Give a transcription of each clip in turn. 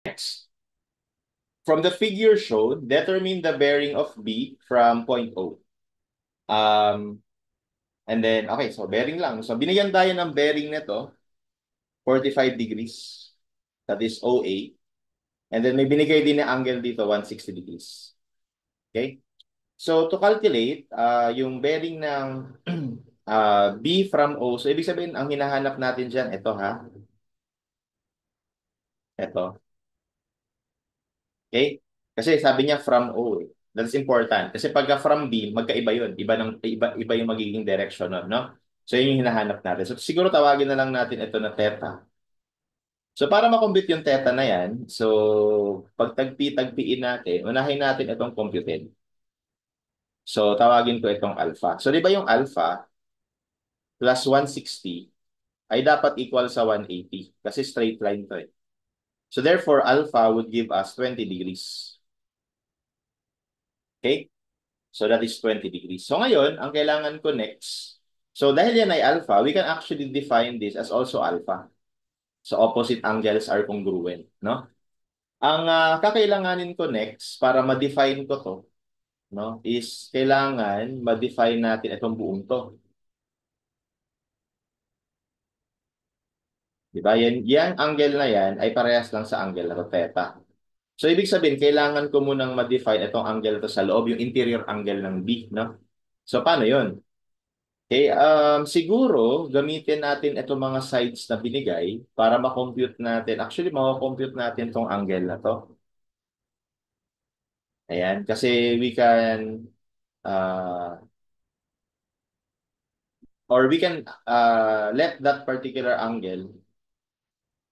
Next, from the figure shown, determine the bearing of B from point O. And then, okay, so bearing lang. So binigyan tayo ng bearing nito, 45 degrees. That is OA. And then may binigay din na angle dito, 160 degrees. Okay? So to calculate, yung bearing ng B from O, so ibig sabihin, ang hinahanap natin dyan, ito ha, ito. Okay? Kasi sabi niya from O eh. That's important. Kasi pagka from B, magkaiba yun. Iba yung magiging direction nun, no? So yun yung hinahanap natin. So siguro tawagin na lang natin ito na theta. So para makompute yung theta na yan, so pag tagpi-tagpiin natin, unahin natin itong computed. So tawagin ko itong alpha. So di ba yung alpha plus 160 ay dapat equal sa 180 kasi straight line to eh. So therefore, alpha would give us 20 degrees. Okay? So that is 20 degrees. So ngayon, ang kailangan ko next, so dahil yan ay alpha, we can actually define this as also alpha. So opposite angles are congruent, no? Ang kakailanganin ko next para ma-define ko to, no, is kailangan ma-define natin itong buong to. Di ba? Yan angle na yan ay parehas lang sa angle na to, theta. So, ibig sabihin, kailangan ko munang ma-define itong angle to sa loob, yung interior angle ng B, no? So, paano yun? Okay, siguro, gamitin natin itong mga sides na binigay para ma-compute natin. Actually, ma-compute natin itong angle na to. Ayan, kasi we can, uh, or we can let that particular angle.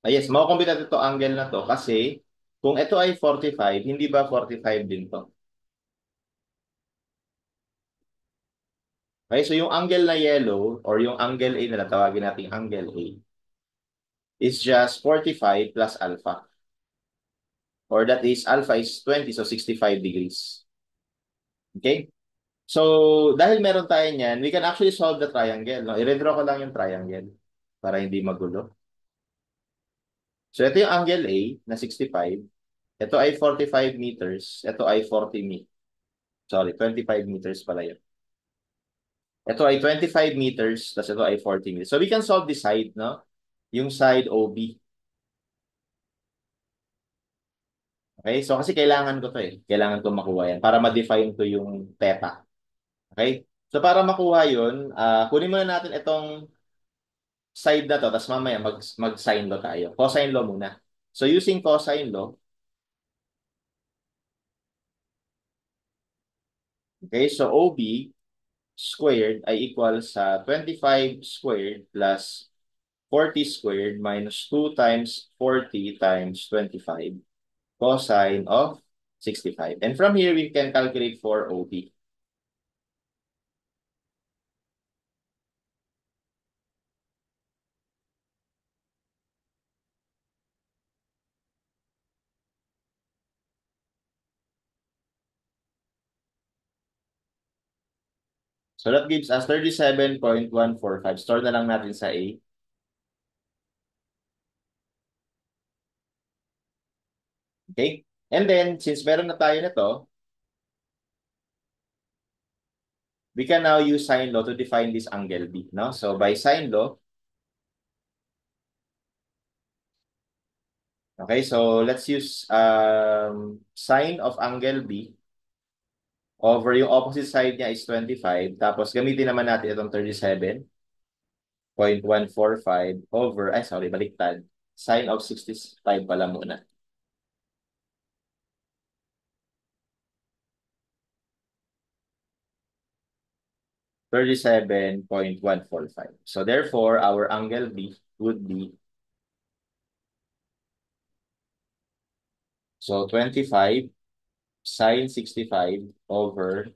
Yes, ma-compute natin itong angle na to kasi kung ito ay 45, hindi ba 45 din to? Okay, so yung angle na yellow or yung angle A na tawagin natin angle A is just 45 plus alpha. Or that is alpha is 20, so 65 degrees. Okay? So, dahil meron tayo niyan, we can actually solve the triangle. No? I-redraw ko lang yung triangle para hindi magulo. So, ito yung angle A na 65. Ito ay 45 meters. Ito ay 40 meters. Sorry, 25 meters pala yun. Ito ay 25 meters, tapos ito ay 40 meters. So, we can solve this side, no? Yung side OB. Okay? So, kasi kailangan ko to eh. Kailangan ko makuha yan para ma-define ko yung theta. Okay? So, para makuha yun, kunin muna natin itong side na to, tapos mamaya mag-sine law tayo. Cosine law muna. So, using cosine law, okay, so OB squared ay equal sa 25 squared plus 40 squared minus 2 times 40 times 25 cosine of 65. And from here, we can calculate for OB. So that gives us 37.145. Store na lang natin sa A. Okay? And then, since meron na tayo nito, we can now use sine law to define this angle B. No? So by sine law, okay, so let's use sine of angle B over yung opposite side niya is 25. Tapos gamitin naman natin itong 37.145 over, ay sorry, baliktad. Sine of 65 pala muna. 37.145. So therefore, our angle B would be, so 25 sine 65 over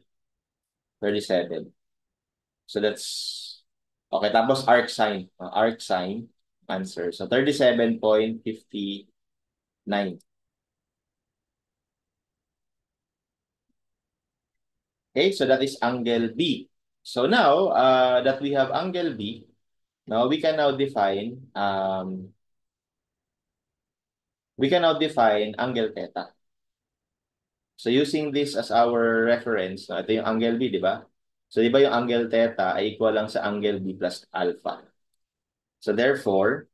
37. So that's, okay, tapos arc sine answer. So 37.59. Okay, so that is angle B. So now that we have angle B, now we can now define we can now define angle theta. So using this as our reference, no, ito yung angle B, di ba? So di ba yung angle theta ay equal lang sa angle B plus alpha. So therefore,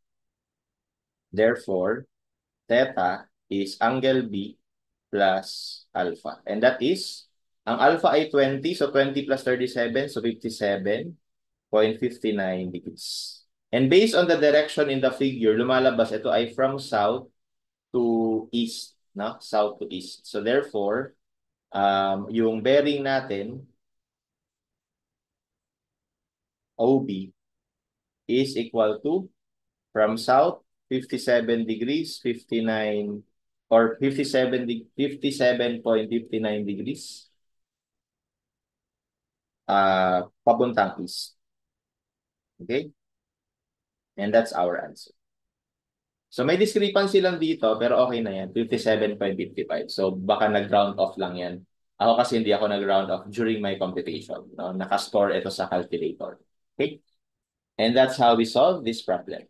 theta is angle B plus alpha. And that is, ang alpha ay 20, so 20 plus 37, so 57.59 degrees. And based on the direction in the figure, lumalabas ito ay from south to east, no? South to east. So therefore, yung bearing natin, OB, is equal to, from south, 57 degrees, 59, or 57.59 degrees, papuntang east. Okay? And that's our answer. So may discrepancy lang dito, pero okay na yan, 57.55. So baka nag-round off lang yan. Ako kasi hindi ako nag-round off during my computation. No? Nakastore ito sa calculator. Okay? And that's how we solve this problem.